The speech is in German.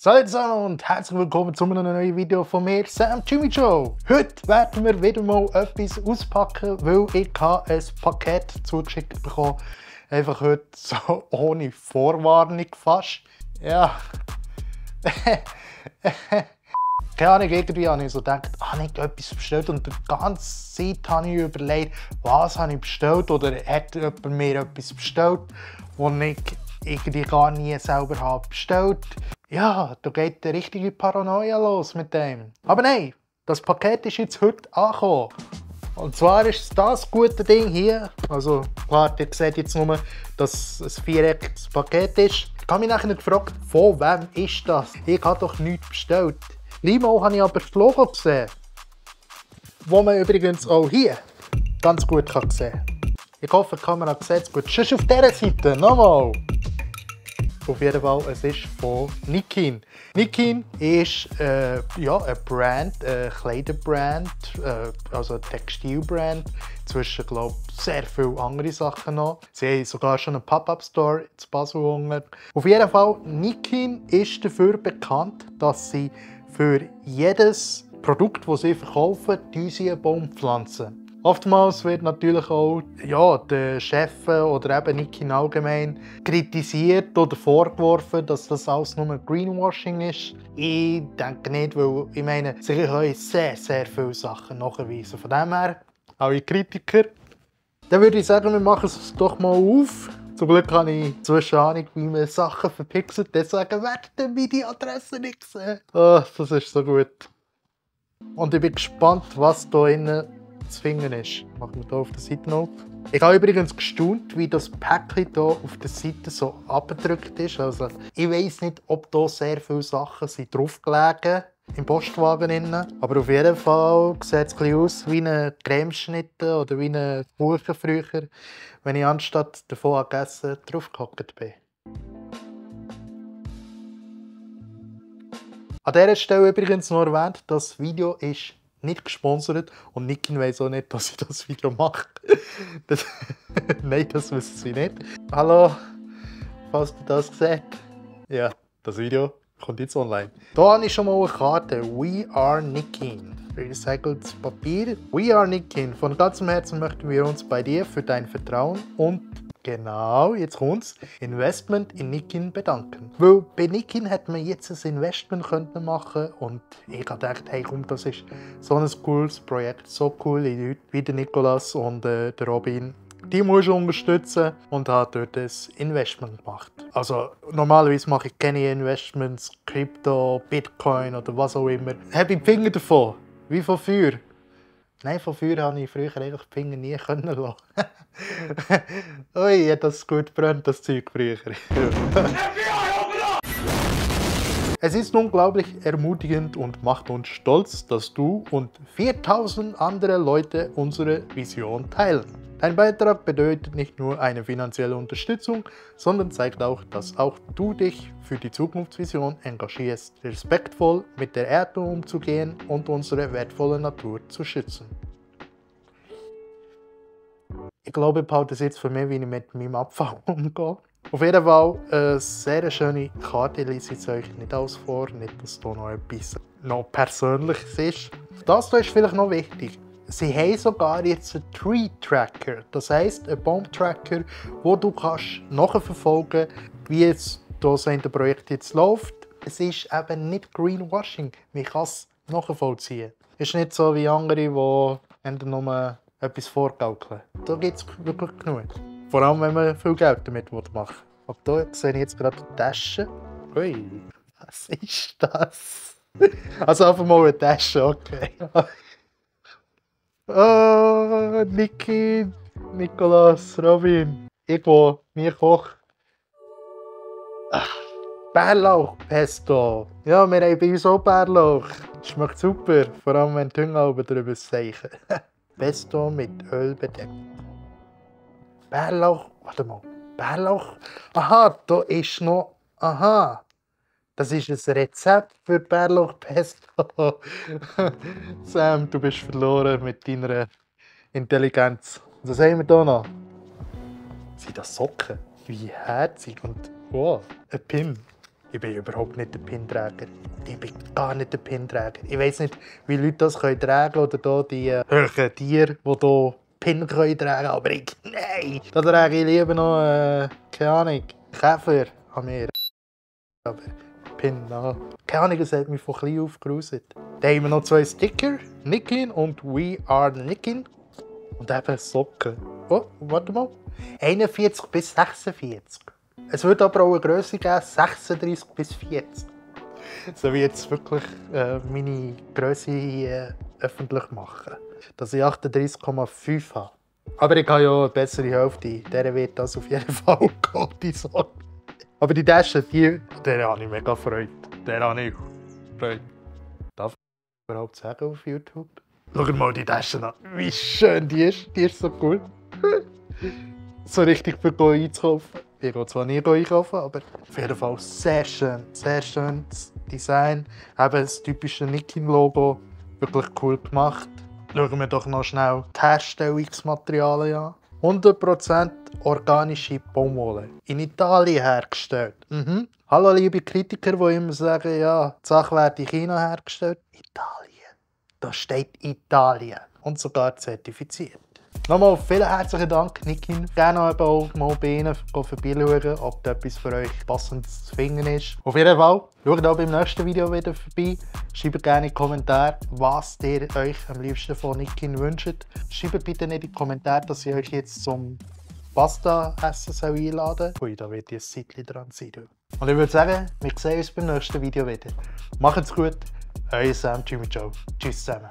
Salut zusammen und herzlich willkommen zu einem neuen Video von mir, Sam Jimmy Show. Heute werden wir wieder mal etwas auspacken, weil ich ein Paket zugeschickt bekommen. Einfach heute so ohne Vorwarnung fast. Ja. Keine Ahnung, irgendwie habe ich so gedacht, habe ich etwas bestellt und die ganze Zeit habe ich überlegt, was habe ich bestellt oder hat jemand mir etwas bestellt, das ich irgendwie gar nie selber habe bestellt. Ja, da geht eine richtige Paranoia los mit dem. Aber nein, das Paket ist jetzt heute angekommen. Und zwar ist es das gute Ding hier. Also klar, ihr seht jetzt nur, dass es ein viereckiges Paket ist. Ich habe mich nachher gefragt, von wem ist das? Ich habe doch nichts bestellt. Limo habe ich aber das Logo gesehen. Wo man übrigens auch hier ganz gut sehen kann. Ich hoffe, die Kamera sieht es gut. Schon auf dieser Seite, nochmal. Auf jeden Fall, es ist von Nikin. Nikin ist ja, eine Brand, eine Kleiderbrand, also eine Textilbrand. Zwischen, glaube ich, sehr viele andere Sachen noch. Sie haben sogar schon einen Pop-Up-Store in Basel. Auf jeden Fall, Nikin ist dafür bekannt, dass sie für jedes Produkt, das sie verkaufen, eine Baum pflanzen. Oftmals wird natürlich auch ja, der Chef oder eben Nikin allgemein kritisiert oder vorgeworfen, dass das alles nur Greenwashing ist. Ich denke nicht, weil ich meine, sie können sehr viele Sachen nachweisen. Von dem her, alle Kritiker. Dann würde ich sagen, wir machen es doch mal auf. Zum Glück habe ich zwischen Ahnung, wie man Sachen verpixelt. Deswegen werden meine Adresse nicht sehen. Oh, das ist so gut. Und ich bin gespannt, was da innen zu finden ist. Machen wir hier auf der Seite auf. Ich habe übrigens gestaunt, wie das Päckchen hier auf der Seite so abgedrückt ist. Also, ich weiss nicht, ob hier sehr viele Sachen sind draufgelegen im Postwagen innen. Aber auf jeden Fall sieht es ein bisschen aus wie ein Cremeschnitte oder wie ein Kuchen früher, wenn ich anstatt davon gegessen draufgehockt bin. An dieser Stelle übrigens noch erwähnt, das Video ist nicht gesponsert und Nikin weiss auch nicht, dass ich das Video mache. Nein, das wissen sie nicht. Hallo, falls du das seht. Ja, das Video kommt jetzt online. Hier habe ich schon mal eine Karte. We are Nikin. Recyceltes Papier. We are Nikin. Von ganzem Herzen möchten wir uns bei dir für dein Vertrauen und genau, jetzt kommt's, Investment in Nikin bedanken. Weil bei Nikin hätte man jetzt ein Investment machen und ich habe gedacht, hey komm, das ist so ein cooles Projekt, so coole Leute wie der Nikolas und der Robin. Die muss ich unterstützen und habe dort ein Investment gemacht. Also normalerweise mache ich keine Investments, Krypto, Bitcoin oder was auch immer. Habe ich die Finger davon, wie von Feuer. Nein, von Feuer habe ich früher eigentlich die Finger nie können lassen. Ui, hat das gut brennt, das Zeug früher. Es ist unglaublich ermutigend und macht uns stolz, dass du und 4000 andere Leute unsere Vision teilen. Dein Beitrag bedeutet nicht nur eine finanzielle Unterstützung, sondern zeigt auch, dass auch du dich für die Zukunftsvision engagierst, respektvoll mit der Erde umzugehen und unsere wertvolle Natur zu schützen. Ich glaube, ich behalte es jetzt für mich, wie ich mit meinem Abfall umgehe. Auf jeden Fall eine sehr schöne Karte. Ich lese es euch nicht alles vor, nicht, dass hier noch etwas Persönliches ist. Das hier ist vielleicht noch wichtig. Sie haben sogar jetzt einen Tree Tracker. Das heisst, einen Baumtracker, wo du kannst nachverfolgen kannst, wie es das Projekt jetzt läuft. Es ist eben nicht Greenwashing. Man kann es nachvollziehen. Es ist nicht so wie andere, die nur etwas vorgaukeln. Da gibt es wirklich genug. Vor allem, wenn man viel Geld damit machen will. Aber hier sehe ich jetzt gerade eine Tasche. Ui, was ist das? Also einfach mal eine Tasche, okay. Oh, Niki, Nikolas, Robin. Irgendwo, mir Koch. Bärlauchpesto. Ja, wir haben bei uns auch Bärlauch. Schmeckt super, vor allem wenn die Hunde oben drüber seichen. Pesto mit Öl bedeckt. Bärlauch, warte mal. Bärlauch? Aha, da ist noch. Aha. Das ist ein Rezept für Bärlauchpesto. Sam, du bist verloren mit deiner Intelligenz. Was haben wir hier noch? Sind das Socken? Wie herzig und wow, ein Pin. Ich bin überhaupt nicht der Pinträger. Ich bin gar nicht der Pinträger. Ich weiss nicht, wie Leute das tragen können oder da die höheren Tiere, die hier Pin tragen können, aber ich, nein! Da trage ich lieber noch, keine Ahnung, Käfer an mir. Aber Pin, na. Keine Ahnung, es hat mich von klein auf geruset. Dann haben wir noch 2 Sticker, Nikin und We Are Nikin. Und eben Socken. Oh, warte mal. 41 bis 46. Es wird aber auch eine Grösse geben, 36 bis 40. So wie jetzt wirklich meine Grösse öffentlich machen. Dass ich 38,5 habe. Aber ich habe ja eine bessere Hälfte. Der wird das auf jeden Fall gehen, die Sorge. Aber die Tasche, der habe ich mega Freude. Der habe ich Freude. Darf ich überhaupt sagen auf YouTube? Schau mal die Tasche an. Wie schön die ist. Die ist so cool. So richtig für einzukaufen. Ich gehe zwar nie einkaufen, aber auf jeden Fall sehr schön. Sehr schönes Design. Eben das typische Nikin-Logo. Wirklich cool gemacht. Schauen wir doch noch schnell die Herstellungsmaterialien an. 100% organische Baumwolle. In Italien hergestellt. Hallo liebe Kritiker, die immer sagen, ja, die Sache wird in China hergestellt. Italien. Da steht Italien. Und sogar zertifiziert. Nochmal vielen herzlichen Dank, Nikin. Gerne auch mal bei Ihnen vorbeischauen, ob da etwas für euch passendes zu finden ist. Auf jeden Fall, schaut auch beim nächsten Video wieder vorbei. Schreibt gerne in die Kommentare, was ihr euch am liebsten von Nikin wünscht. Schreibt bitte nicht in die Kommentare, dass ich euch jetzt zum Pasta-Essen einladen soll. Ui, da wird jetzt ein Zeitchen dran sein. Und ich würde sagen, wir sehen uns beim nächsten Video wieder. Macht's gut, euer Sam, Jimmy Joe. Tschüss zusammen.